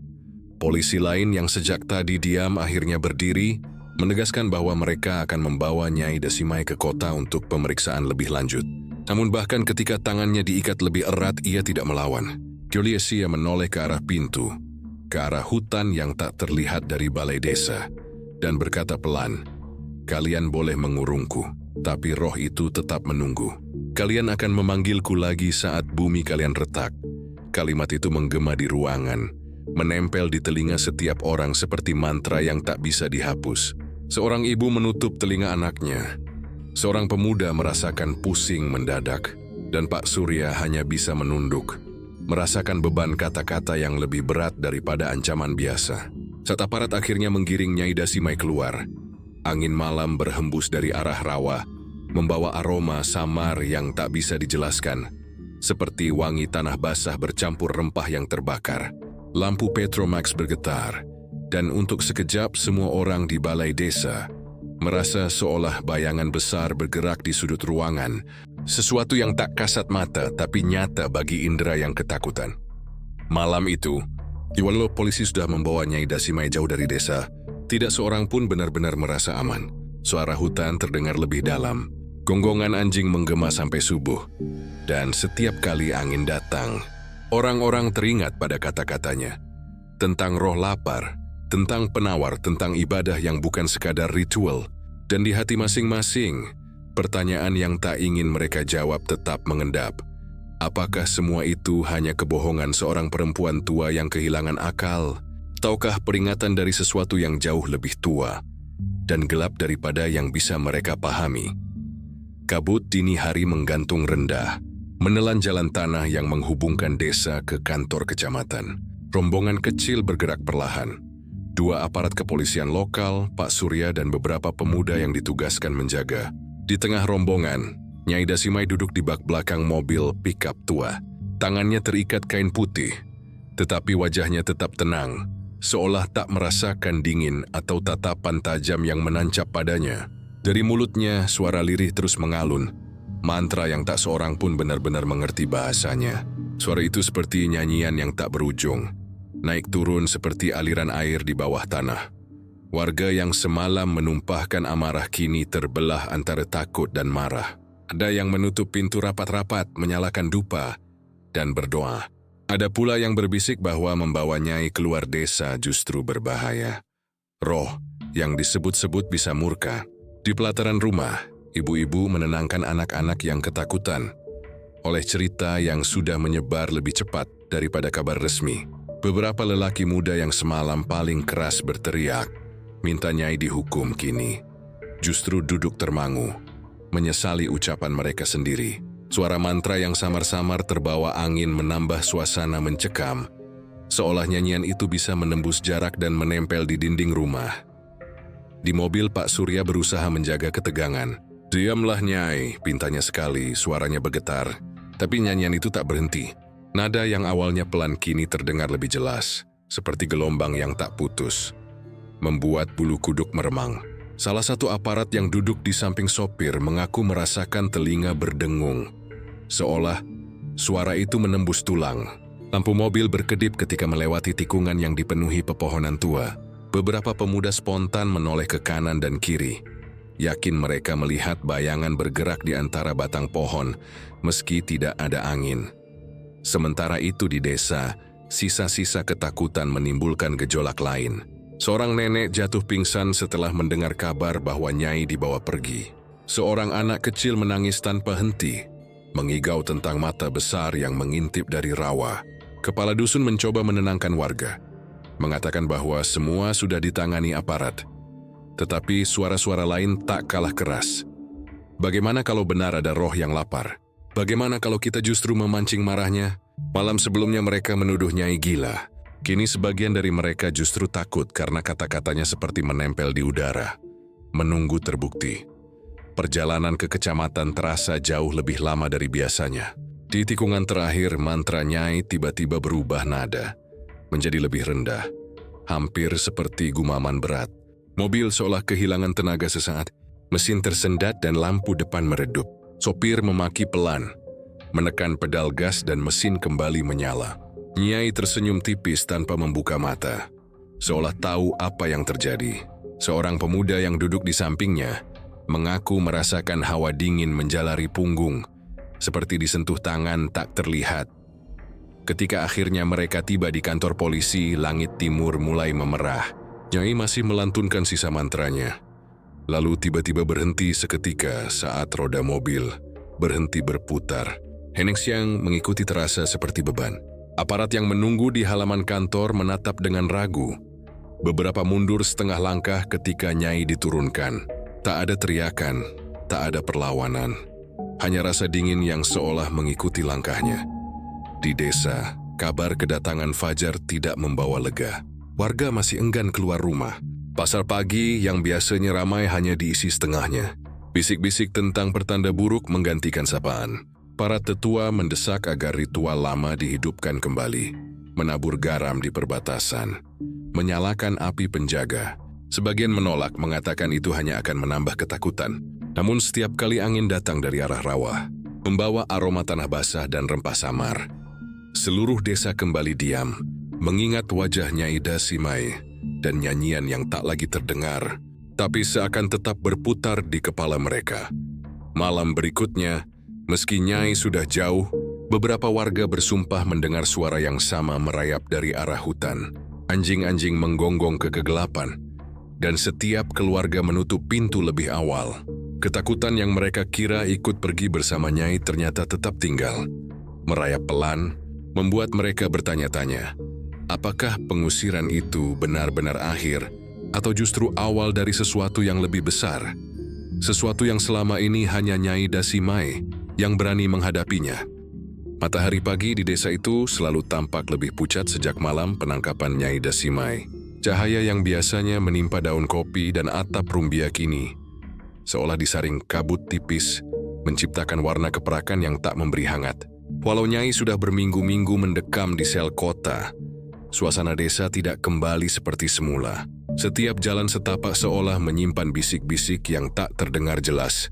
Polisi lain yang sejak tadi diam akhirnya berdiri, menegaskan bahwa mereka akan membawa Nyai Dasimai ke kota untuk pemeriksaan lebih lanjut. Namun bahkan ketika tangannya diikat lebih erat, ia tidak melawan. Giuliesia menoleh ke arah pintu, ke arah hutan yang tak terlihat dari balai desa, dan berkata pelan, "Kalian boleh mengurungku, tapi roh itu tetap menunggu. Kalian akan memanggilku lagi saat bumi kalian retak." Kalimat itu menggema di ruangan, menempel di telinga setiap orang seperti mantra yang tak bisa dihapus. Seorang ibu menutup telinga anaknya. Seorang pemuda merasakan pusing mendadak, dan Pak Surya hanya bisa menunduk, merasakan beban kata-kata yang lebih berat daripada ancaman biasa. Saat aparat akhirnya menggiring Nyai Dasimai keluar, angin malam berhembus dari arah rawa, membawa aroma samar yang tak bisa dijelaskan, seperti wangi tanah basah bercampur rempah yang terbakar. Lampu Petromax bergetar, dan untuk sekejap semua orang di balai desa merasa seolah bayangan besar bergerak di sudut ruangan, sesuatu yang tak kasat mata tapi nyata bagi indera yang ketakutan. Malam itu, walau polisi sudah membawa Nyai Dasimai jauh dari desa, tidak seorang pun benar-benar merasa aman. Suara hutan terdengar lebih dalam, gonggongan anjing menggema sampai subuh, dan setiap kali angin datang, orang-orang teringat pada kata-katanya tentang roh lapar, tentang penawar, tentang ibadah yang bukan sekadar ritual. Dan di hati masing-masing, pertanyaan yang tak ingin mereka jawab tetap mengendap. Apakah semua itu hanya kebohongan seorang perempuan tua yang kehilangan akal? Ataukah peringatan dari sesuatu yang jauh lebih tua dan gelap daripada yang bisa mereka pahami? Kabut dini hari menggantung rendah, menelan jalan tanah yang menghubungkan desa ke kantor kecamatan. Rombongan kecil bergerak perlahan. 2 aparat kepolisian lokal, Pak Surya dan beberapa pemuda yang ditugaskan menjaga. Di tengah rombongan, Nyai Dasimai duduk di bak belakang mobil pickup tua. Tangannya terikat kain putih, tetapi wajahnya tetap tenang, seolah tak merasakan dingin atau tatapan tajam yang menancap padanya. Dari mulutnya, suara lirih terus mengalun, mantra yang tak seorang pun benar-benar mengerti bahasanya. Suara itu seperti nyanyian yang tak berujung, naik turun seperti aliran air di bawah tanah. Warga yang semalam menumpahkan amarah kini terbelah antara takut dan marah. Ada yang menutup pintu rapat-rapat, menyalakan dupa, dan berdoa. Ada pula yang berbisik bahwa membawa Nyai keluar desa justru berbahaya. Roh yang disebut-sebut bisa murka. Di pelataran rumah, ibu-ibu menenangkan anak-anak yang ketakutan oleh cerita yang sudah menyebar lebih cepat daripada kabar resmi. Beberapa lelaki muda yang semalam paling keras berteriak, minta Nyai dihukum kini, justru duduk termangu, menyesali ucapan mereka sendiri. Suara mantra yang samar-samar terbawa angin menambah suasana mencekam, seolah nyanyian itu bisa menembus jarak dan menempel di dinding rumah. Di mobil, Pak Surya berusaha menjaga ketegangan. "Diamlah Nyai," pintanya sekali, suaranya bergetar. Tapi nyanyian itu tak berhenti. Nada yang awalnya pelan kini terdengar lebih jelas, seperti gelombang yang tak putus, membuat bulu kuduk meremang. Salah satu aparat yang duduk di samping sopir mengaku merasakan telinga berdengung, seolah suara itu menembus tulang. Lampu mobil berkedip ketika melewati tikungan yang dipenuhi pepohonan tua. Beberapa pemuda spontan menoleh ke kanan dan kiri, yakin mereka melihat bayangan bergerak di antara batang pohon meski tidak ada angin. Sementara itu di desa, sisa-sisa ketakutan menimbulkan gejolak lain. Seorang nenek jatuh pingsan setelah mendengar kabar bahwa Nyai dibawa pergi. Seorang anak kecil menangis tanpa henti, mengigau tentang mata besar yang mengintip dari rawa. Kepala dusun mencoba menenangkan warga, mengatakan bahwa semua sudah ditangani aparat. Tetapi suara-suara lain tak kalah keras. Bagaimana kalau benar ada roh yang lapar? Bagaimana kalau kita justru memancing marahnya? Malam sebelumnya mereka menuduh Nyai gila. Kini sebagian dari mereka justru takut karena kata-katanya seperti menempel di udara, menunggu terbukti. Perjalanan ke kecamatan terasa jauh lebih lama dari biasanya. Di tikungan terakhir, mantra Nyai tiba-tiba berubah nada, menjadi lebih rendah, hampir seperti gumaman berat. Mobil seolah kehilangan tenaga sesaat, mesin tersendat dan lampu depan meredup. Sopir memaki pelan, menekan pedal gas dan mesin kembali menyala. Nyai tersenyum tipis tanpa membuka mata, seolah tahu apa yang terjadi. Seorang pemuda yang duduk di sampingnya mengaku merasakan hawa dingin menjalari punggung, seperti disentuh tangan tak terlihat. Ketika akhirnya mereka tiba di kantor polisi, langit timur mulai memerah. Nyai masih melantunkan sisa mantranya. Lalu tiba-tiba berhenti seketika saat roda mobil berhenti berputar. Hening Siang mengikuti terasa seperti beban. Aparat yang menunggu di halaman kantor menatap dengan ragu. Beberapa mundur setengah langkah ketika Nyai diturunkan. Tak ada teriakan, tak ada perlawanan. Hanya rasa dingin yang seolah mengikuti langkahnya. Di desa, kabar kedatangan Fajar tidak membawa lega. Warga masih enggan keluar rumah. Pasar pagi yang biasanya ramai hanya diisi setengahnya. Bisik-bisik tentang pertanda buruk menggantikan sapaan. Para tetua mendesak agar ritual lama dihidupkan kembali, menabur garam di perbatasan, menyalakan api penjaga. Sebagian menolak, mengatakan itu hanya akan menambah ketakutan. Namun setiap kali angin datang dari arah rawa, membawa aroma tanah basah dan rempah samar, seluruh desa kembali diam, mengingat wajah Nyai Dasimai dan nyanyian yang tak lagi terdengar, tapi seakan tetap berputar di kepala mereka. Malam berikutnya, meski Nyai sudah jauh, beberapa warga bersumpah mendengar suara yang sama merayap dari arah hutan. Anjing-anjing menggonggong ke kegelapan, dan setiap keluarga menutup pintu lebih awal. Ketakutan yang mereka kira ikut pergi bersama Nyai ternyata tetap tinggal. Merayap pelan, membuat mereka bertanya-tanya, apakah pengusiran itu benar-benar akhir, atau justru awal dari sesuatu yang lebih besar? Sesuatu yang selama ini hanya Nyai Dasimai yang berani menghadapinya. Matahari pagi di desa itu selalu tampak lebih pucat sejak malam penangkapan Nyai Dasimai. Cahaya yang biasanya menimpa daun kopi dan atap rumbia kini seolah disaring kabut tipis, menciptakan warna keperakan yang tak memberi hangat. Walau Nyai sudah berminggu-minggu mendekam di sel kota, suasana desa tidak kembali seperti semula. Setiap jalan setapak seolah menyimpan bisik-bisik yang tak terdengar jelas,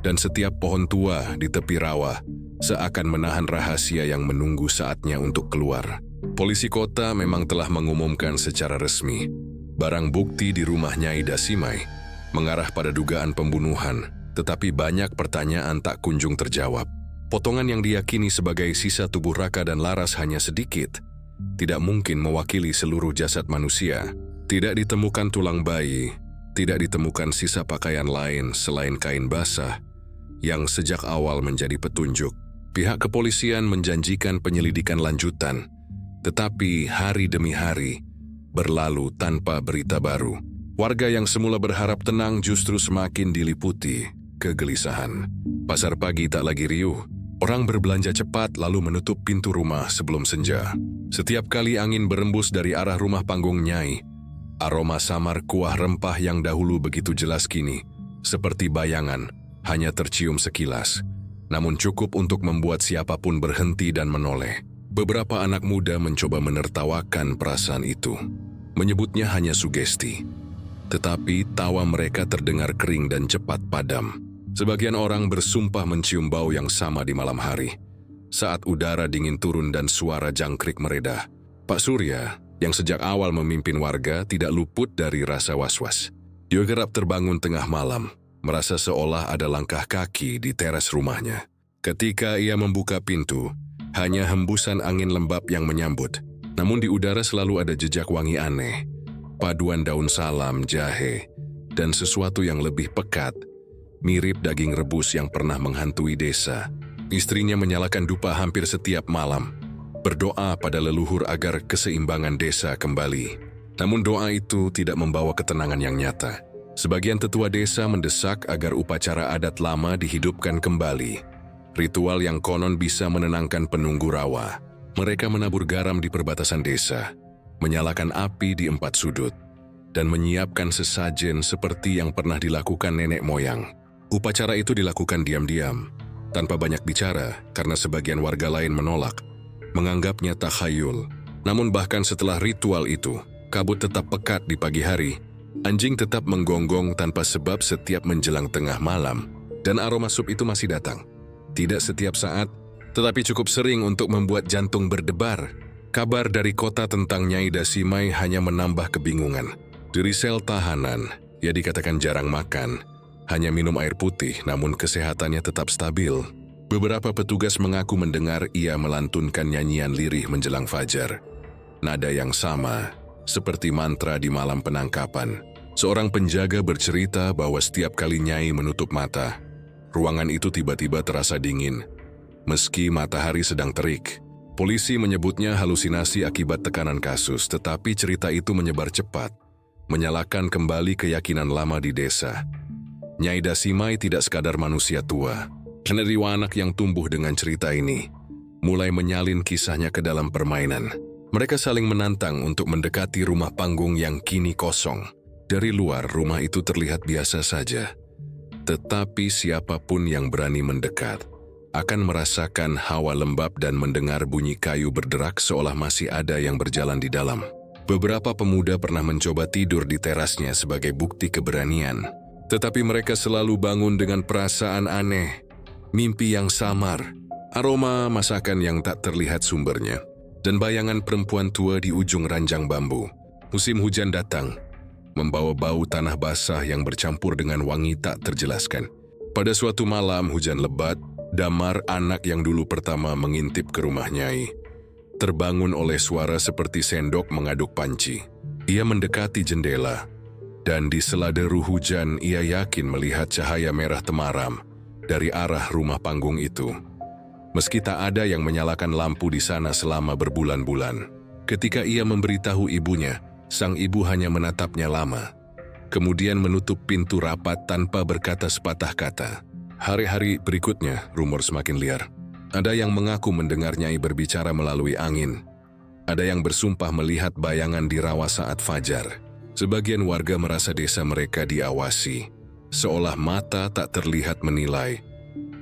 dan setiap pohon tua di tepi rawa seakan menahan rahasia yang menunggu saatnya untuk keluar. Polisi kota memang telah mengumumkan secara resmi, barang bukti di rumah Nyai Dasimai mengarah pada dugaan pembunuhan, tetapi banyak pertanyaan tak kunjung terjawab. Potongan yang diyakini sebagai sisa tubuh Raka dan Laras hanya sedikit, tidak mungkin mewakili seluruh jasad manusia. Tidak ditemukan tulang bayi, tidak ditemukan sisa pakaian lain selain kain basah, yang sejak awal menjadi petunjuk. Pihak kepolisian menjanjikan penyelidikan lanjutan, tetapi hari demi hari berlalu tanpa berita baru. Warga yang semula berharap tenang justru semakin diliputi kegelisahan. Pasar pagi tak lagi riuh. Orang berbelanja cepat lalu menutup pintu rumah sebelum senja. Setiap kali angin berembus dari arah rumah panggung Nyai, aroma samar kuah rempah yang dahulu begitu jelas kini, seperti bayangan, hanya tercium sekilas. Namun cukup untuk membuat siapapun berhenti dan menoleh. Beberapa anak muda mencoba menertawakan perasaan itu, menyebutnya hanya sugesti. Tetapi tawa mereka terdengar kering dan cepat padam. Sebagian orang bersumpah mencium bau yang sama di malam hari, saat udara dingin turun dan suara jangkrik meredah. Pak Surya, yang sejak awal memimpin warga, tidak luput dari rasa was-was. Dia kerap terbangun tengah malam, merasa seolah ada langkah kaki di teras rumahnya. Ketika ia membuka pintu, hanya hembusan angin lembab yang menyambut. Namun di udara selalu ada jejak wangi aneh, paduan daun salam, jahe, dan sesuatu yang lebih pekat, mirip daging rebus yang pernah menghantui desa. Istrinya menyalakan dupa hampir setiap malam, berdoa pada leluhur agar keseimbangan desa kembali. Namun doa itu tidak membawa ketenangan yang nyata. Sebagian tetua desa mendesak agar upacara adat lama dihidupkan kembali. Ritual yang konon bisa menenangkan penunggu rawa. Mereka menabur garam di perbatasan desa, menyalakan api di 4 sudut, dan menyiapkan sesajen seperti yang pernah dilakukan nenek moyang. Upacara itu dilakukan diam-diam, tanpa banyak bicara karena sebagian warga lain menolak, menganggapnya takhayul. Namun bahkan setelah ritual itu, kabut tetap pekat di pagi hari, anjing tetap menggonggong tanpa sebab setiap menjelang tengah malam, dan aroma sup itu masih datang. Tidak setiap saat, tetapi cukup sering untuk membuat jantung berdebar. Kabar dari kota tentang Nyai Dasimai hanya menambah kebingungan. Dari sel tahanan, ia dikatakan jarang makan, hanya minum air putih, namun kesehatannya tetap stabil. Beberapa petugas mengaku mendengar ia melantunkan nyanyian lirih menjelang fajar. Nada yang sama, seperti mantra di malam penangkapan. Seorang penjaga bercerita bahwa setiap kali Nyai menutup mata, ruangan itu tiba-tiba terasa dingin, meski matahari sedang terik. Polisi menyebutnya halusinasi akibat tekanan kasus, tetapi cerita itu menyebar cepat, menyalakan kembali keyakinan lama di desa. Nyai Dasimai tidak sekadar manusia tua. Peneriwa anak yang tumbuh dengan cerita ini mulai menyalin kisahnya ke dalam permainan. Mereka saling menantang untuk mendekati rumah panggung yang kini kosong. Dari luar, rumah itu terlihat biasa saja. Tetapi siapapun yang berani mendekat akan merasakan hawa lembab dan mendengar bunyi kayu berderak seolah masih ada yang berjalan di dalam. Beberapa pemuda pernah mencoba tidur di terasnya sebagai bukti keberanian. Tetapi mereka selalu bangun dengan perasaan aneh, mimpi yang samar, aroma masakan yang tak terlihat sumbernya, dan bayangan perempuan tua di ujung ranjang bambu. Musim hujan datang, membawa bau tanah basah yang bercampur dengan wangi tak terjelaskan. Pada suatu malam hujan lebat, Damar, anak yang dulu pertama mengintip ke rumah Nyai, terbangun oleh suara seperti sendok mengaduk panci. Ia mendekati jendela, dan di sela deru hujan ia yakin melihat cahaya merah temaram dari arah rumah panggung itu. Meski tak ada yang menyalakan lampu di sana selama berbulan-bulan. Ketika ia memberitahu ibunya, sang ibu hanya menatapnya lama, kemudian menutup pintu rapat tanpa berkata sepatah kata. Hari-hari berikutnya, rumor semakin liar. Ada yang mengaku mendengar Nyai berbicara melalui angin. Ada yang bersumpah melihat bayangan di rawa saat fajar. Sebagian warga merasa desa mereka diawasi, seolah mata tak terlihat menilai.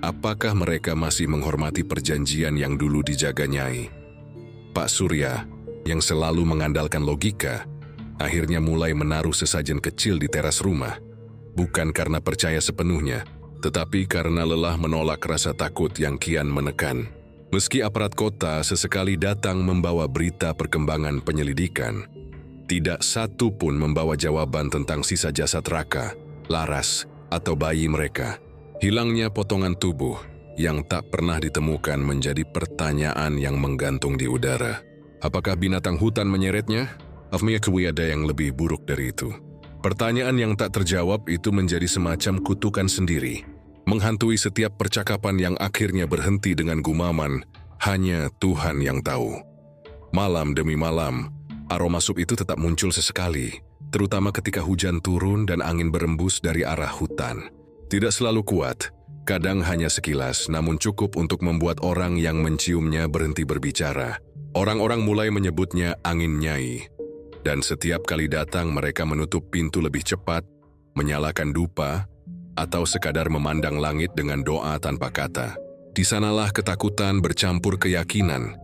Apakah mereka masih menghormati perjanjian yang dulu dijaga Nyai? Pak Surya, yang selalu mengandalkan logika, akhirnya mulai menaruh sesajen kecil di teras rumah. Bukan karena percaya sepenuhnya, tetapi karena lelah menolak rasa takut yang kian menekan. Meski aparat kota sesekali datang membawa berita perkembangan penyelidikan, tidak satu pun membawa jawaban tentang sisa jasad Raka, Laras, atau bayi mereka. Hilangnya potongan tubuh yang tak pernah ditemukan menjadi pertanyaan yang menggantung di udara. Apakah binatang hutan menyeretnya? Mengakui ada yang lebih buruk dari itu. Pertanyaan yang tak terjawab itu menjadi semacam kutukan sendiri, menghantui setiap percakapan yang akhirnya berhenti dengan gumaman, hanya Tuhan yang tahu. Malam demi malam, aroma sup itu tetap muncul sesekali, terutama ketika hujan turun dan angin berembus dari arah hutan. Tidak selalu kuat, kadang hanya sekilas, namun cukup untuk membuat orang yang menciumnya berhenti berbicara. Orang-orang mulai menyebutnya angin Nyai. Dan setiap kali datang mereka menutup pintu lebih cepat, menyalakan dupa, atau sekadar memandang langit dengan doa tanpa kata. Di sanalah ketakutan bercampur keyakinan,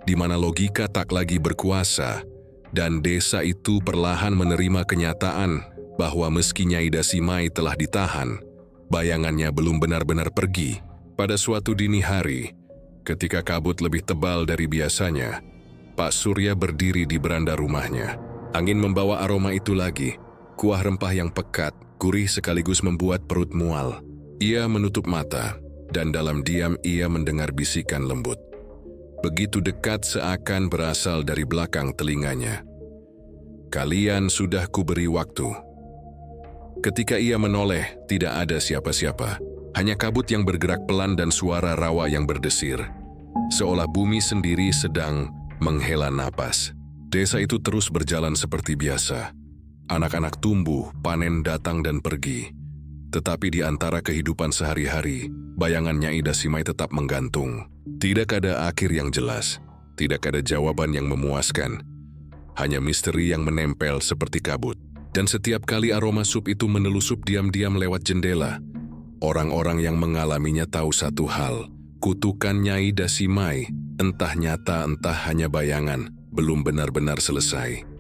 di mana logika tak lagi berkuasa, dan desa itu perlahan menerima kenyataan bahwa meski Nyai Dasimai telah ditahan, bayangannya belum benar-benar pergi. Pada suatu dini hari, ketika kabut lebih tebal dari biasanya, Pak Surya berdiri di beranda rumahnya. Angin membawa aroma itu lagi, kuah rempah yang pekat, gurih sekaligus membuat perut mual. Ia menutup mata, dan dalam diam ia mendengar bisikan lembut. Begitu dekat seakan berasal dari belakang telinganya. Kalian sudah kuberi waktu. Ketika ia menoleh, tidak ada siapa-siapa. Hanya kabut yang bergerak pelan dan suara rawa yang berdesir. Seolah bumi sendiri sedang menghela napas. Desa itu terus berjalan seperti biasa. Anak-anak tumbuh, panen datang dan pergi. Tetapi di antara kehidupan sehari-hari, bayangan Nyai Dasimai tetap menggantung. Tidak ada akhir yang jelas, tidak ada jawaban yang memuaskan. Hanya misteri yang menempel seperti kabut. Dan setiap kali aroma sup itu menelusup diam-diam lewat jendela, orang-orang yang mengalaminya tahu satu hal, kutukan Nyai Dasimai, entah nyata entah hanya bayangan, belum benar-benar selesai.